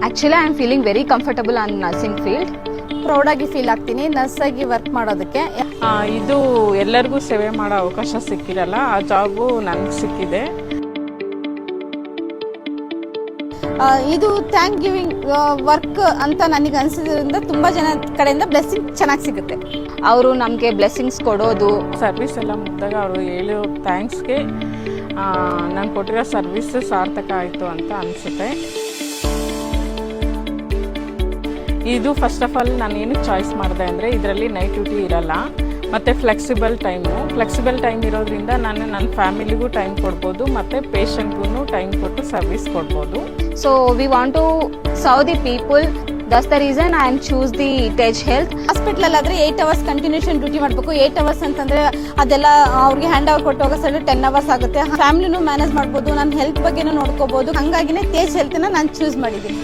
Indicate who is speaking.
Speaker 1: Actually I am feeling very comfortable on nursing field.
Speaker 2: ಪ್ರೌಡಾಗಿ feel ಆಗ್ತೀನಿ ನರ್ಸಾಗಿ work ಮಾಡೋದಕ್ಕೆ.
Speaker 3: ಇದು ಎಲ್ಲರಿಗೂ ಸೇವೆ ಮಾಡೋ ಅವಕಾಶ ಸಿಕ್ಕಿರಲ್ಲ, ಆ ಜಾಬು ನನಗೆ ಸಿಕ್ಕಿದೆ.
Speaker 2: ಇದು ಥ್ಯಾಂಕ್ ಗಿವಿಂಗ್ ವರ್ಕ್ ಅಂತ ನನಗೆ ಅನಿಸಿದ್ರಿಂದ ತುಂಬ ಜನ ಕಡೆಯಿಂದ ಬ್ಲೆಸ್ಸಿಂಗ್ ಚೆನ್ನಾಗಿ ಸಿಗುತ್ತೆ.
Speaker 1: ಅವರು ನಮಗೆ ಬ್ಲೆಸ್ಸಿಂಗ್ಸ್ ಕೊಡೋದು,
Speaker 3: ಸರ್ವಿಸ್ ಎಲ್ಲ ಮುಗಿದಾಗ ಅವರು ಹೇಳೋ ಥ್ಯಾಂಕ್ಸ್ಗೆ ನಾನು ಕೊಟ್ಟಿರೋ ಸರ್ವಿಸ್ ಸಾರ್ಥಕ ಆಯಿತು ಅಂತ ಅನಿಸುತ್ತೆ. ಇದು ಫಸ್ಟ್ ಆಫ್ ಆಲ್ ನಾನು ಏನಕ್ಕೆ ಚಾಯ್ಸ್ ಮಾಡಿದೆ ಅಂದರೆ ಇದರಲ್ಲಿ ನೈಟ್ ಡ್ಯೂಟಿ ಇರಲ್ಲ ಮತ್ತು ಫ್ಲೆಕ್ಸಿಬಲ್ ಟೈಮ್ ಇರೋದ್ರಿಂದ ನಾನು ನನ್ನ ಫ್ಯಾಮಿಲಿಗೂ ಟೈಮ್ ಕೊಡ್ಬೋದು ಮತ್ತು ಪೇಷಂಟ್ಗೂ ಟೈಮ್ ಕೊಟ್ಟು ಸರ್ವಿಸ್ ಕೊಡ್ಬೋದು.
Speaker 1: So we want to serve the people. That's the reason I am choose the Tej health.
Speaker 2: Hospital ಆದ್ರೆ 8 hours ಕಂಟಿನ್ಯೂಷನ್ ಡ್ಯೂಟಿ ಮಾಡಬೇಕು. 8 hours ಅಂತಂದ್ರೆ ಅದೆಲ್ಲ ಅವ್ರಿಗೆ ಹ್ಯಾಂಡ್ ಓವರ್ ಕೊಟ್ಟು ಹೋಗೋ ಸಲ 10 hours ಆಗುತ್ತೆ. ಫ್ಯಾಮಿಲಿನೂ ಮ್ಯಾನೇಜ್ ಮಾಡ್ಬೋದು, ನನ್ನ ಹೆಲ್ತ್ ಬಗ್ಗೆನೂ ನೋಡ್ಕೋಬಹುದು. ಹಂಗಾಗಿನೇ ತೇಜ್ ಹೆಲ್ತ್ನ ನಾನು ಚೂಸ್ ಮಾಡಿದ್ದೀನಿ.